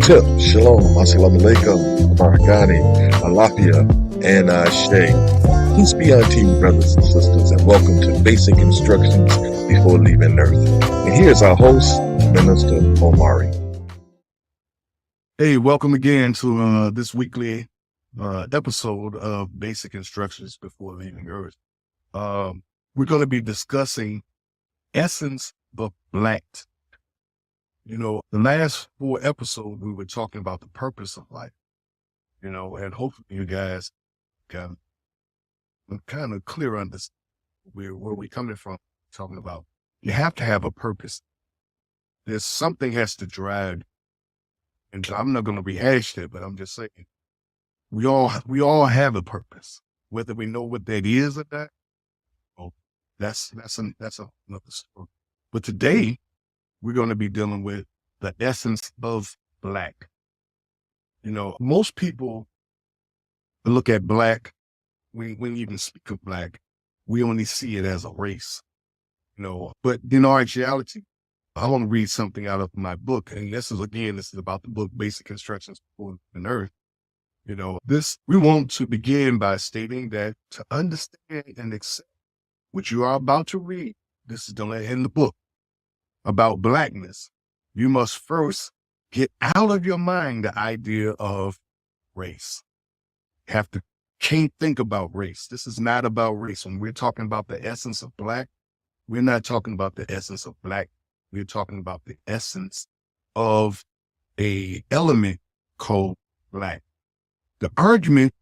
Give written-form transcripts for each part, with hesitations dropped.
Tip, Shalom, Assalamu Alaikum, Barakani, Alafia, and Ashe. Peace be unto you, brothers and sisters, and welcome to Basic Instructions Before Leaving Earth. And here's our host, Minister Omari. Hey, welcome again to this weekly episode of Basic Instructions Before Leaving Earth. We're going to be discussing essence of black. You know, the last 4 episodes, we were talking about the purpose of life, you know, and hopefully you guys got a kind of clear on this, where we're coming from, talking about you have to have a purpose. There's something has to drive, and I'm not going to rehash that, but I'm just saying, we all have a purpose, whether we know what that is or not. Oh, that's another story. But today, we're going to be dealing with the essence of black. You know, most people look at black, when you even speak of black, we only see it as a race, you know. But in our actuality, I want to read something out of my book. And this is about the book, Basic Instructions for an Earth. You know, we want to begin by stating that to understand and accept what you are about to read, this is in the book, about blackness, you must first get out of your mind the idea of race. Can't think about race. This is not about race. When we're talking about the essence of black, we're not talking about the essence of black. We're talking about the essence of a element called black. The argument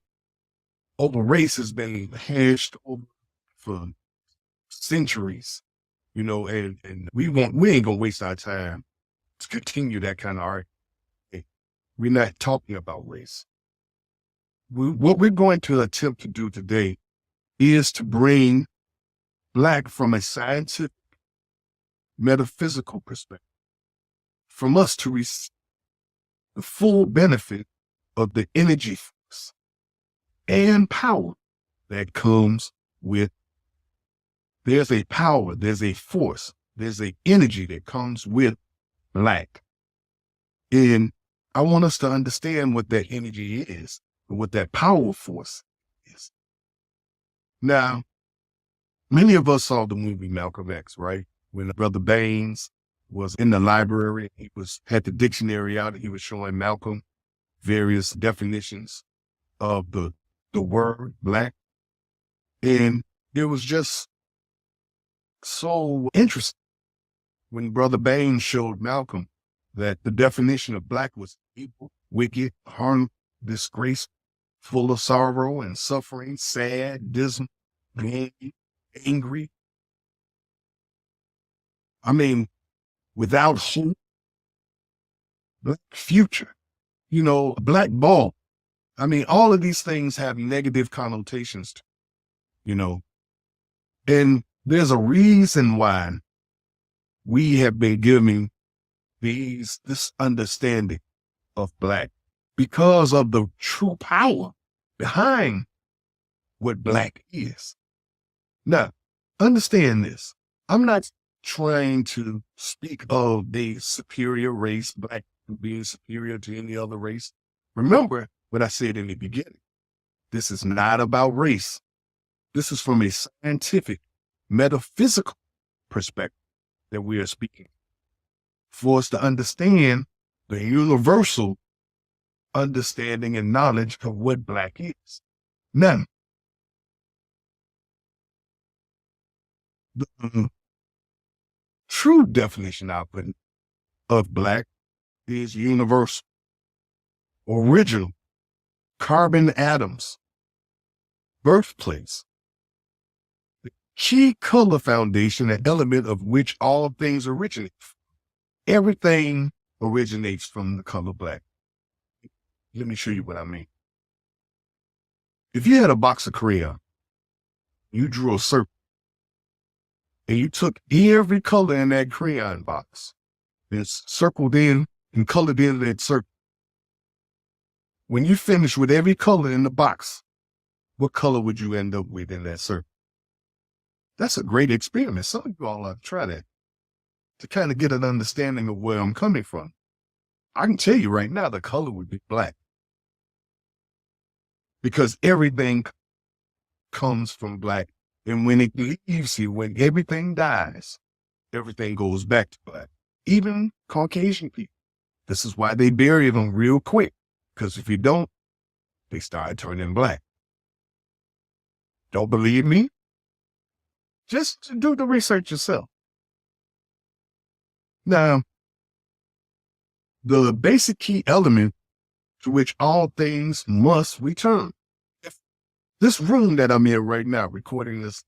over race has been hashed over for centuries. You know, and we ain't gonna waste our time to continue that kind of argument. We're not talking about race. What we're going to attempt to do today is to bring black from a scientific, metaphysical perspective, from us to receive the full benefit of the energy force and power that comes with. There's a power, there's a force, there's a energy that comes with black. And I want us to understand what that energy is, and what that power force is. Now, many of us saw the movie Malcolm X, right? When Brother Baines was in the library, he had the dictionary out, and he was showing Malcolm various definitions of the word black. And it was just so interesting when Brother Baines showed Malcolm that the definition of black was evil, wicked, harmful, disgrace, full of sorrow and suffering, sad, dismal, angry. I mean, without hope, black future, you know, black ball. I mean, all of these things have negative connotations, you know, and there's a reason why we have been giving this understanding of black, because of the true power behind what black is. Now, understand this. I'm not trying to speak of the superior race, black being superior to any other race. Remember what I said in the beginning. This is not about race. This is from a scientific, metaphysical perspective that we are speaking, for us to understand the universal understanding and knowledge of what black is. Now, the true definition I put of black is universal, original, carbon atoms, birthplace, the key color foundation, an element of which all things originate. Everything originates from the color black. Let me show you what I mean. If you had a box of crayon, you drew a circle, and you took every color in that crayon box and circled in and colored in that circle. When you finish with every color in the box, what color would you end up with in that circle? That's a great experiment. Some of you all ought to try that to kind of get an understanding of where I'm coming from. I can tell you right now, the color would be black because everything comes from black. And when it leaves you, when everything dies, everything goes back to black. Even Caucasian people. This is why they bury them real quick. Because if you don't, they start turning black. Don't believe me? Just do the research yourself. Now, the basic key element to which all things must return. If this room that I'm in right now, recording this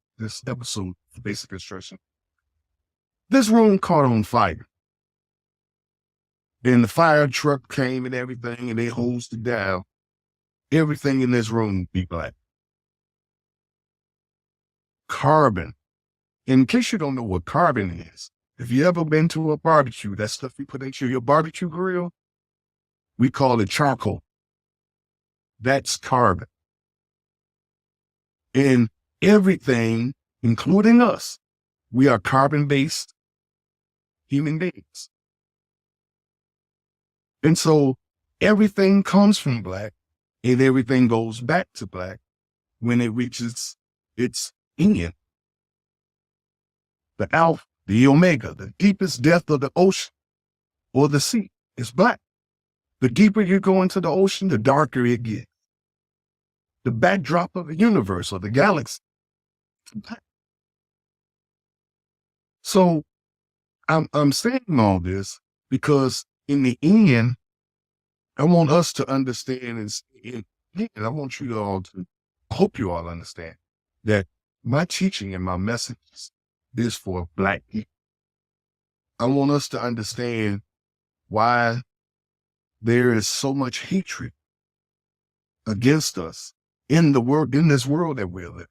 episode of Basic Instruction, this room caught on fire. Then the fire truck came and everything, and they hosed it down. Everything in this room would be black. Carbon. In case you don't know what carbon is, if you ever been to a barbecue, that stuff you put into your barbecue grill, we call it charcoal. That's carbon. And everything, including us, we are carbon-based human beings. And so everything comes from black and everything goes back to black when it reaches its end. The alpha, the omega, the deepest depth of the ocean or the sea is black. The deeper you go into the ocean, the darker it gets. The backdrop of the universe or the galaxy is black. So I'm saying all this because in the end, I want us to understand, and I want you all to, I hope you all understand that my teaching and my messages is for Black people. I want us to understand why there is so much hatred against us in the world, in this world that we're living.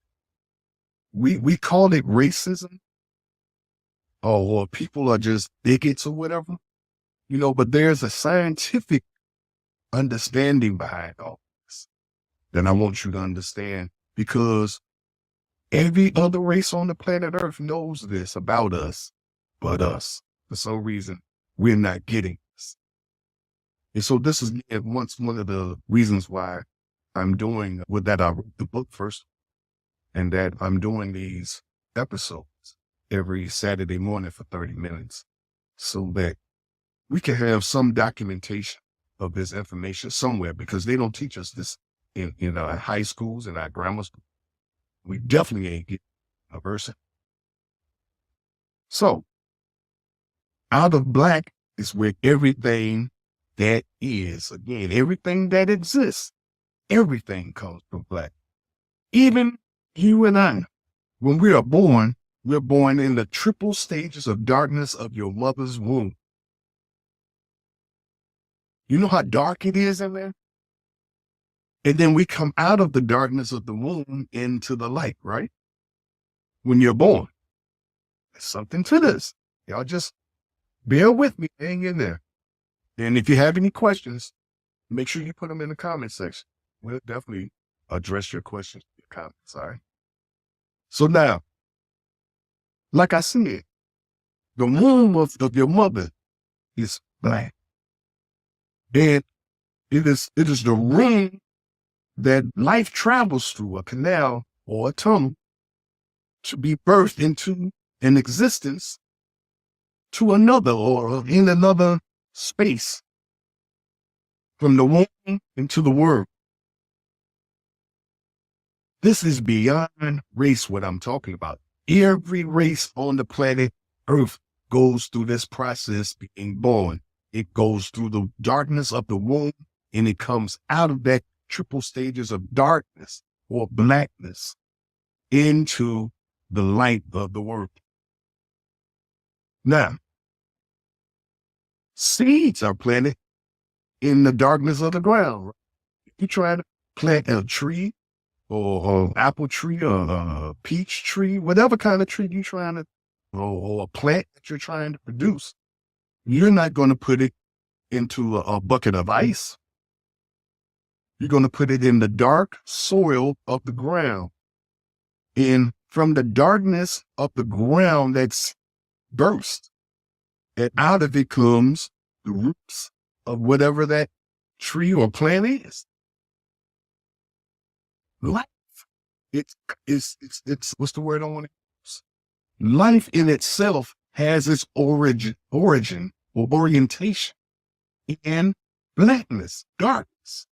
We call it racism, or people are just bigots or whatever, but there's a scientific understanding behind all this that I want you to understand, because every other race on the planet Earth knows this about us, but us. For some reason, we're not getting this. And so this is one of the reasons why I'm doing that. I wrote the book first, and that I'm doing these episodes every Saturday morning for 30 minutes so that we can have some documentation of this information somewhere, because they don't teach us this in our high schools and our grammar schools. We definitely ain't getting a verse. So out of black is where everything that is, again, everything that exists, everything comes from black. Even you and I, when we are born, we're born in the triple stages of darkness of your mother's womb. You know how dark it is in there? And then we come out of the darkness of the womb into the light, right? When you're born. There's something to this. Y'all just bear with me, hang in there. And if you have any questions, make sure you put them in the comment section. We'll definitely address your questions in the comments, all right? So now, like I said, the womb of your mother is black. And it is the ring that life travels through, a canal or a tunnel, to be birthed into an existence to another, or in another space, from the womb into the world. This is beyond race, what I'm talking about. Every race on the planet Earth goes through this process being born. It goes through the darkness of the womb, and it comes out of that triple stages of darkness or blackness into the light of the world. Now, seeds are planted in the darkness of the ground. If you try to plant a tree, or apple tree, or a peach tree, whatever kind of tree you're trying to, or a plant that you're trying to produce, you're not going to put it into a bucket of ice. You're going to put it in the dark soil of the ground. And from the darkness of the ground that's burst, and out of it comes the roots of whatever that tree or plant is. Life. It's what's the word I want to use? Life in itself has its origin or orientation in blackness, darkness.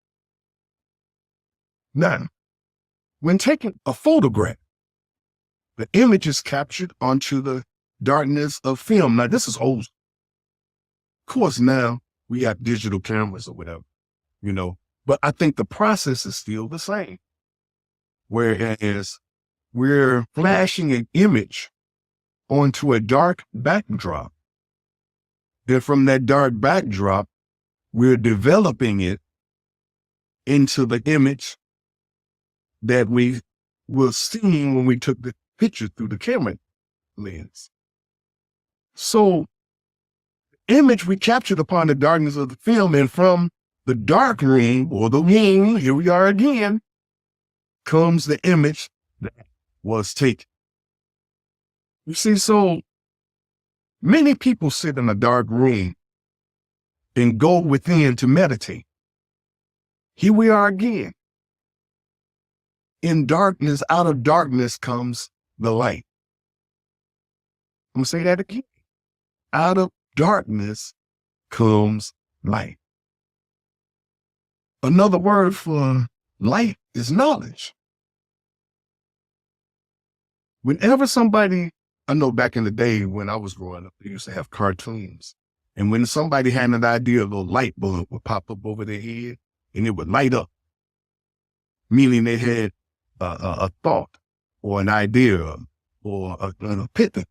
Now, when taking a photograph, the image is captured onto the darkness of film. Now, this is old. Of course, now we have digital cameras or whatever, but I think the process is still the same. Whereas we're flashing an image onto a dark backdrop. And from that dark backdrop, we're developing it into the image that we were seeing when we took the picture through the camera lens. So, the image we captured upon the darkness of the film, and from the dark room or the womb, here we are again, comes the image that was taken. You see, so many people sit in a dark room and go within to meditate. Here we are again. In darkness, out of darkness comes the light. I'm going to say that again. Out of darkness comes light. Another word for light is knowledge. Whenever somebody, I know back in the day when I was growing up, they used to have cartoons. And when somebody had an idea, a little light bulb would pop up over their head and it would light up, meaning they had a thought or an idea or an epiphany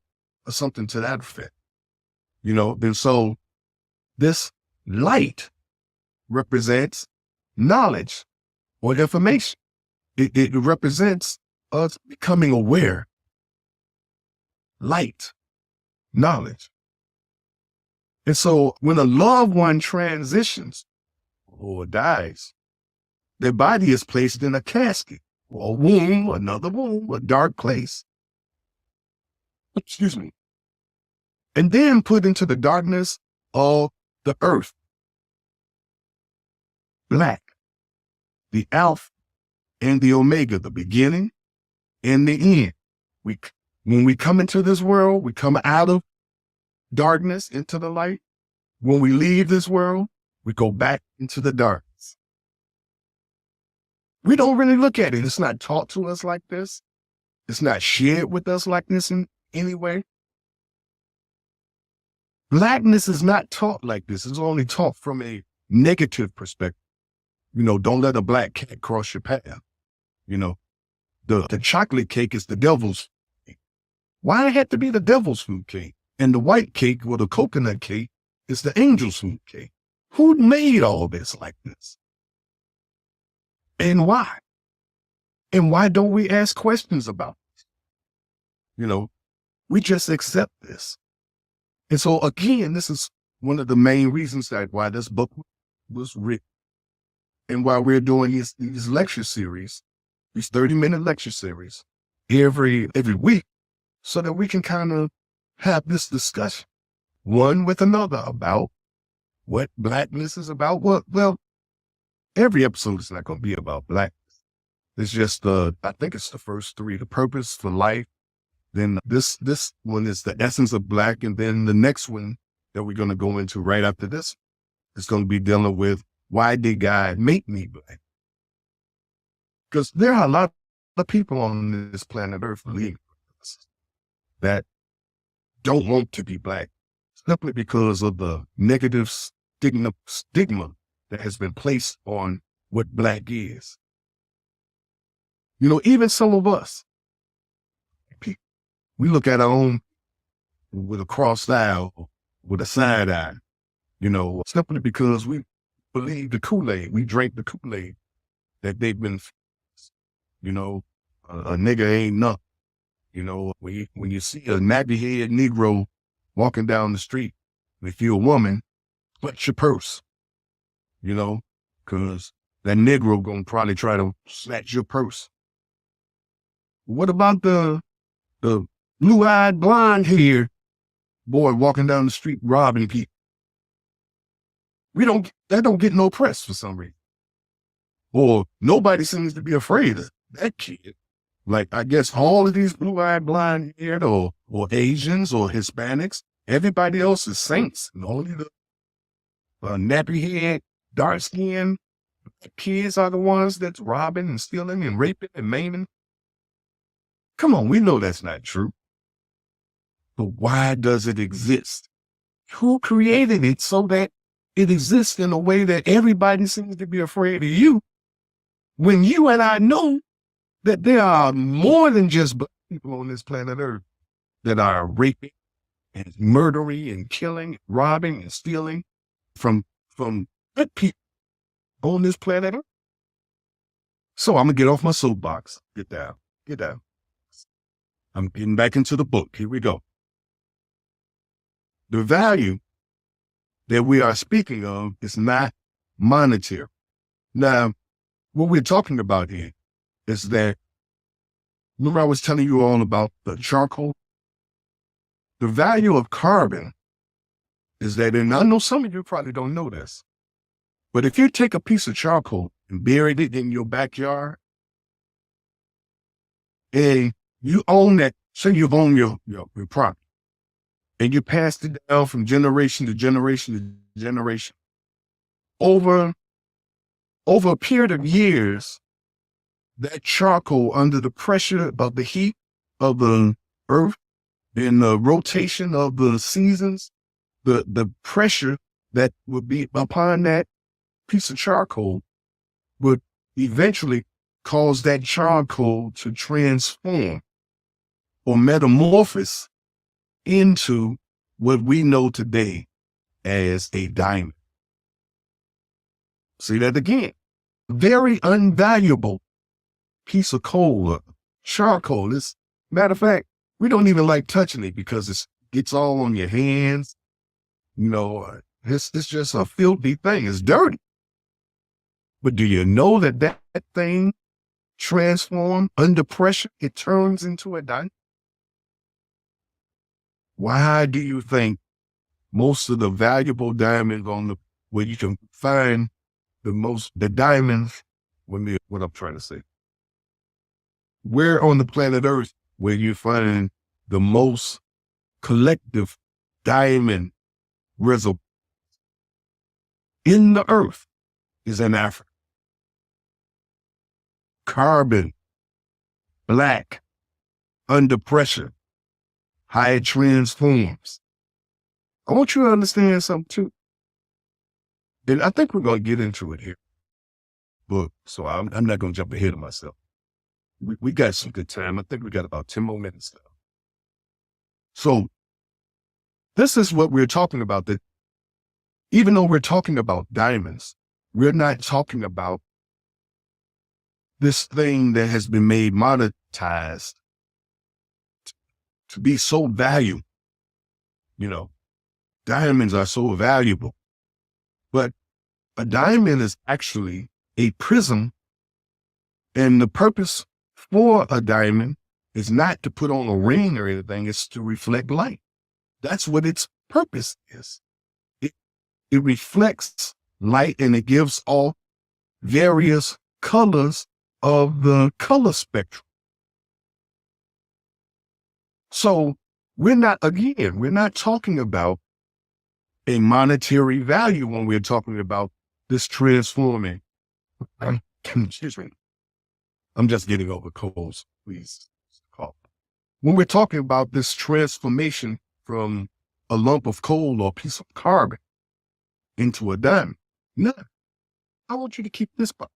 or something to that effect. And so this light represents knowledge or information. It represents us becoming aware. Light, knowledge. And so when a loved one transitions or dies, their body is placed in a casket or a womb, another womb, a dark place. Excuse me. And then put into the darkness of the earth. Black, the Alpha and the Omega, the beginning and the end. When we come into this world, we come out of darkness into the light. When we leave this world, we go back into the darkness. We don't really look at it. It's not taught to us like this. It's not shared with us like this in any way. Blackness is not taught like this. It's only taught from a negative perspective. Don't let a black cat cross your path. The chocolate cake is the devil's cake. Why it had to be the devil's food cake? And the white cake or the coconut cake is the angel's food cake. Who made all this like this? And why? And why don't we ask questions about it? We just accept this. And so again, this is one of the main reasons why this book was written. And why we're doing these lecture series, these 30-minute lecture series every week, so that we can kind of have this discussion, one with another, about what blackness is about. Well, every episode is not going to be about blackness. It's just I think it's the first three: the purpose for life. Then this one is the essence of black, and then the next one that we're going to go into right after this is going to be dealing with, why did God make me black? Because there are a lot of people on this planet Earth that don't want to be black, simply because of the negative stigma that has been placed on what black is. Even some of us, we look at our own with a crossed eye, with a side eye, simply because we believe the Kool-Aid. We drank the Kool-Aid that they've been, a nigga ain't nothing. When you see a nappy-head Negro walking down the street, if you're a woman, clutch your purse, because that Negro gonna probably try to snatch your purse. What about the blue-eyed, blonde-haired boy walking down the street robbing people? that don't get no press for some reason. Or nobody seems to be afraid of that kid. Like, I guess all of these blue-eyed, blind-haired, or Asians or Hispanics, everybody else is saints. And only the nappy-head, dark-skinned kids are the ones that's robbing and stealing and raping and maiming. Come on, we know that's not true. But why does it exist? Who created it so that it exists in a way that everybody seems to be afraid of you, when you and I know that there are more than just black people on this planet Earth that are raping and murdering and killing, robbing and stealing from good people on this planet Earth? So I'm going to get off my soapbox. Get down. I'm getting back into the book. Here we go. The value that we are speaking of is not monetary. Now, what we're talking about here is that, remember I was telling you all about the charcoal? The value of carbon is that, and I know some of you probably don't know this, but if you take a piece of charcoal and buried it in your backyard, and you own that, say you own your property, and you passed it down from generation to generation to generation, over a period of years, that charcoal, under the pressure of the heat of the earth and the rotation of the seasons, the pressure that would be upon that piece of charcoal would eventually cause that charcoal to transform or metamorphose into what we know today as a diamond. See that again. Very unvaluable piece of coal, charcoal. Matter of fact, we don't even like touching it because it gets all on your hands. It's just a filthy thing. It's dirty. But do you know that thing transforms under pressure? It turns into a diamond. Why do you think most of the valuable diamonds where you can find the diamonds, what I'm trying to say, where on the planet Earth where you find the most collective diamond reservoir in the earth is in Africa? Carbon, black, under pressure, how it transforms. I want you to understand something too. And I think we're going to get into it here. But so I'm not going to jump ahead of myself. We got some good time. I think we got about 10 more minutes left. So this is what we're talking about, that even though we're talking about diamonds, we're not talking about this thing that has been made monetized to be so valuable. Diamonds are so valuable. But a diamond is actually a prism, and the purpose for a diamond is not to put on a ring or anything, it's to reflect light. That's what its purpose is. It reflects light, and it gives off various colors of the color spectrum. So we're not talking about a monetary value when we're talking about this transforming. Excuse me. I'm just getting over colds. Please call. When we're talking about this transformation from a lump of coal or a piece of carbon into a diamond, no, I want you to keep this part.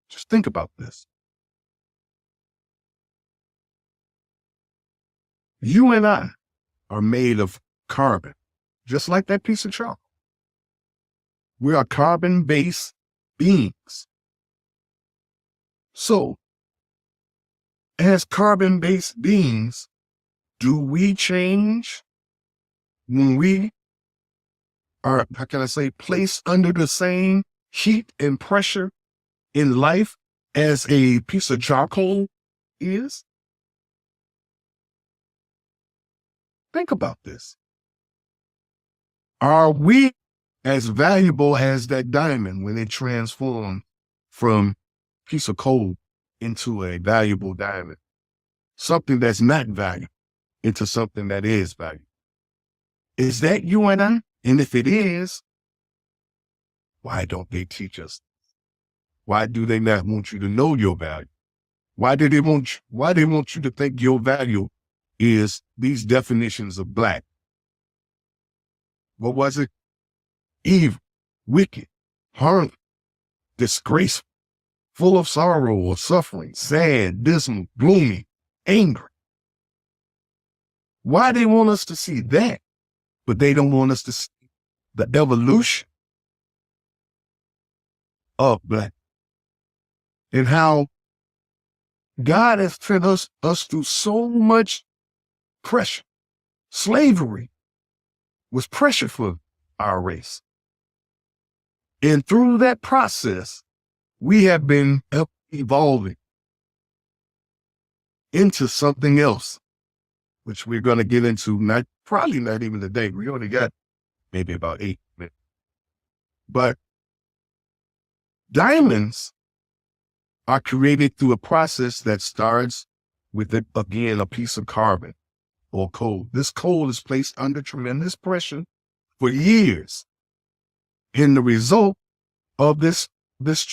Just think about this. You and I are made of carbon, just like that piece of charcoal. We are carbon-based beings. So, as carbon-based beings, do we change when we are, placed under the same heat and pressure in life as a piece of charcoal is? Think about this. Are we as valuable as that diamond when it transformed from a piece of coal into a valuable diamond, something that's not valuable into something that is valuable. Is that you and I? And if it is, why don't they teach us? Why do they not want you to know your value? Why they want you to think your value is these definitions of black? What was it? Evil, wicked, harmful, disgraceful, full of sorrow or suffering, sad, dismal, gloomy, angry. Why they want us to see that, but they don't want us to see the evolution of black and how God has put us through so much pressure. Slavery was pressure for our race. And through that process, we have been evolving into something else, which we're going to get into, probably not even today. We only got maybe about 8 minutes. But diamonds are created through a process that starts with, again, a piece of carbon or coal. This coal is placed under tremendous pressure for years. And the result of this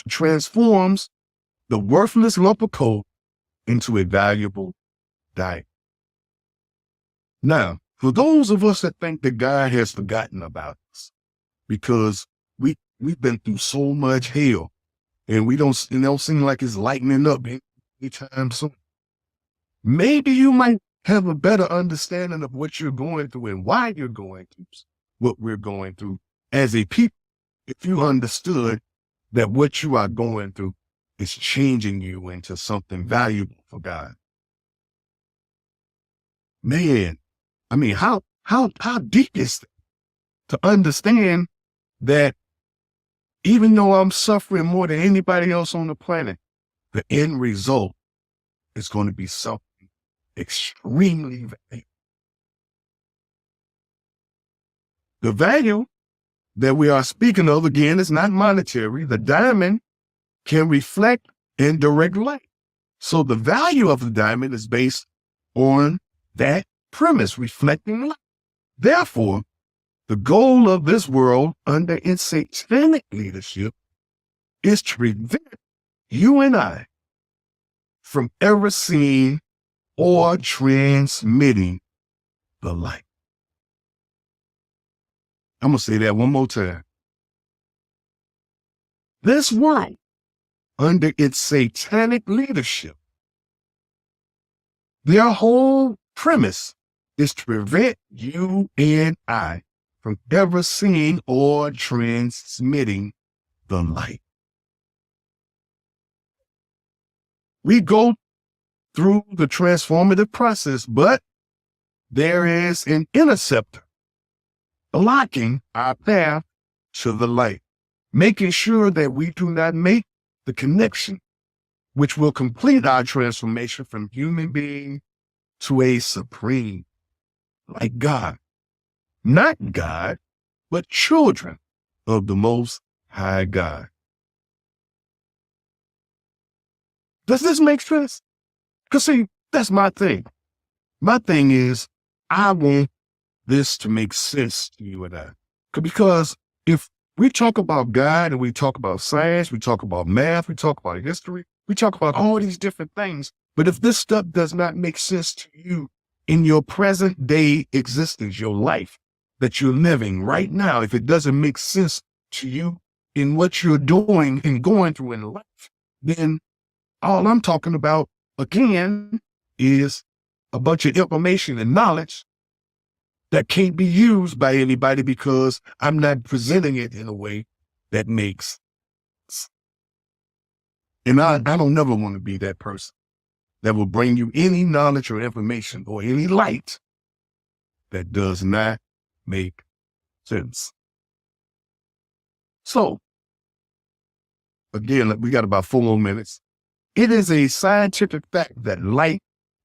transforms the worthless lump of coal into a valuable diamond. Now, for those of us that think that God has forgotten about us because we've been through so much hell and it don't seem like it's lightening up anytime soon, maybe you might have a better understanding of what you're going through and why you're going through what we're going through as a people. If you understood that what you are going through is changing you into something valuable for God. Man, I mean, how deep is that? To understand that even though I'm suffering more than anybody else on the planet, the end result is going to be something extremely valuable. The value that we are speaking of, again, is not monetary. The diamond can reflect in direct light. So the value of the diamond is based on that premise, reflecting light. Therefore, the goal of this world under its satanic leadership is to prevent you and I from ever seeing or transmitting the light. I'm going to say that one more time. This world, under its satanic leadership, their whole premise is to prevent you and I from ever seeing or transmitting the light. We go through the transformative process, but there is an interceptor blocking our path to the light, making sure that we do not make the connection which will complete our transformation from human being to a supreme, like God. Not God, but children of the Most High God. Does this make sense? Because see, that's my thing. My thing is, I want this to make sense to you and I. Because if we talk about God and we talk about science, we talk about math, we talk about history, we talk about all these different things, but if this stuff does not make sense to you in your present day existence, your life that you're living right now, if it doesn't make sense to you in what you're doing and going through in life, then all I'm talking about, again, is a bunch of information and knowledge that can't be used by anybody because I'm not presenting it in a way that makes sense. And I don't never want to be that person that will bring you any knowledge or information or any light that does not make sense. So, again, we got about 4 more minutes. It is a scientific fact that light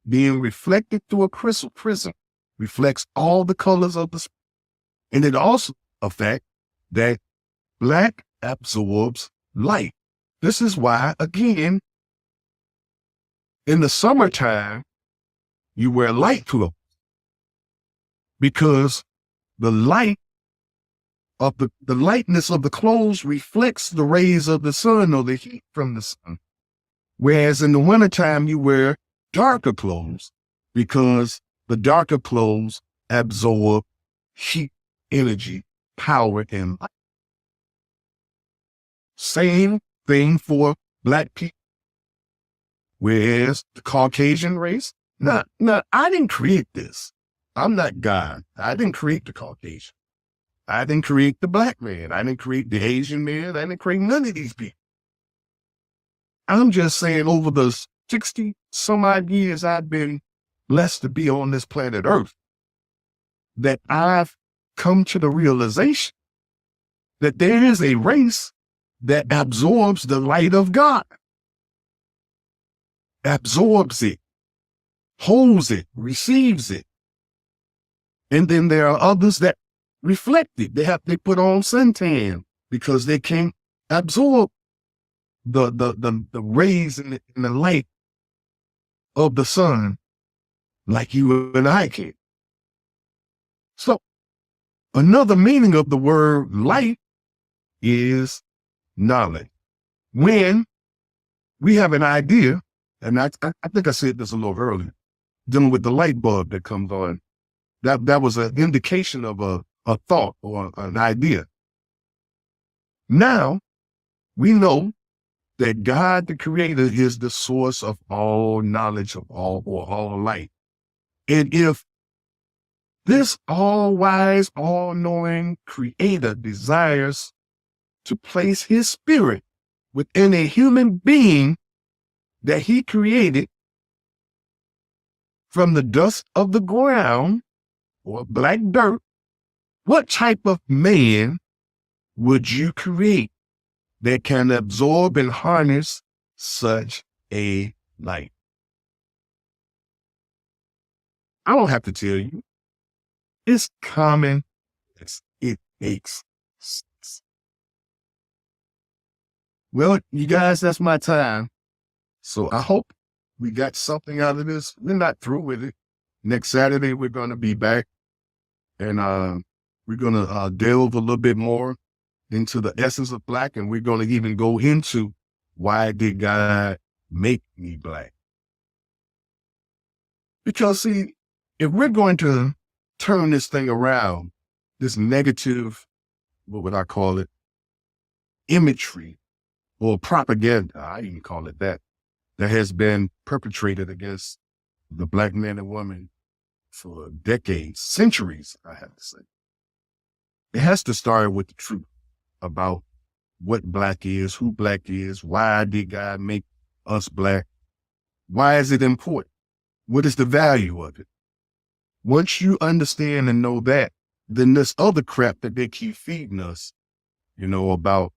being reflected through a crystal prism reflects all the colors of the spectrum. And it also a fact that black absorbs light. This is why, again, in the summertime, you wear light clothes, because the light of the lightness of the clothes reflects the rays of the sun or the heat from the sun. Whereas in the wintertime, you wear darker clothes because the darker clothes absorb heat, energy, power, and light. Same thing for black people. Whereas the Caucasian race, now, I didn't create this. I'm not God. I didn't create the Caucasian. I didn't create the black man. I didn't create the Asian man. I didn't create none of these people. I'm just saying, over the 60 some odd years I've been blessed to be on this planet Earth, that I've come to the realization that there is a race that absorbs the light of God, absorbs it, holds it, receives it. And then there are others that reflect it. They put on suntan because they can't absorb the rays and the light of the sun like you and I can. So another meaning of the word light is knowledge. When we have an idea, and I think I said this a little earlier, dealing with the light bulb that comes on, that was an indication of a thought or an idea. Now we know that God, the Creator, is the source of all knowledge, of all light. And if this all-wise, all-knowing Creator desires to place His Spirit within a human being that He created from the dust of the ground or black dirt, what type of man would you create that can absorb and harness such a light? I don't have to tell you. It's common. It makes sense. Well, you guys, that's my time. So I hope we got something out of this. We're not through with it. Next Saturday, we're going to be back, and we're going to delve a little bit more into the essence of black, and we're going to even go into why did God make me black? Because, see, if we're going to turn this thing around, this negative, what would I call it, imagery or propaganda, I even call it that has been perpetrated against the black man and woman for decades, centuries, I have to say. It has to start with the truth about what black is, who black is, why did God make us black? Why is it important? What is the value of it? Once you understand and know that, then this other crap that they keep feeding us, about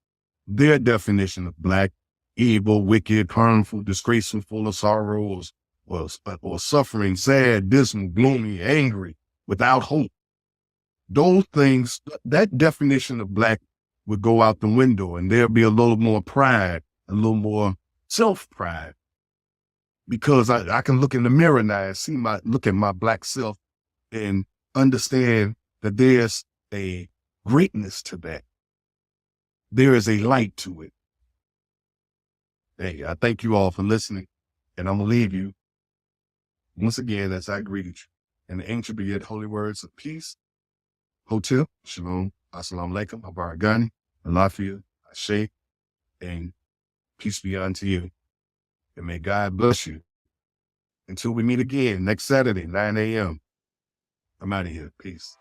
their definition of black, evil, wicked, harmful, disgraceful, full of sorrows, or suffering, sad, dismal, gloomy, angry, without hope. Those things, that definition of black would go out the window, and there'll be a little more pride, a little more self-pride. Because I can look in the mirror now and look at my black self and understand that there's a greatness to that. There is a light to it. Hey, I thank you all for listening, and I'm going to leave you once again as I greeted you in the ancient but yet holy words of peace. Hotel, Shalom, Assalamu Alaikum, Abaragani, Alafia, Ashe, and peace be unto you. And may God bless you. Until we meet again next Saturday, 9 a.m. I'm out of here. Peace.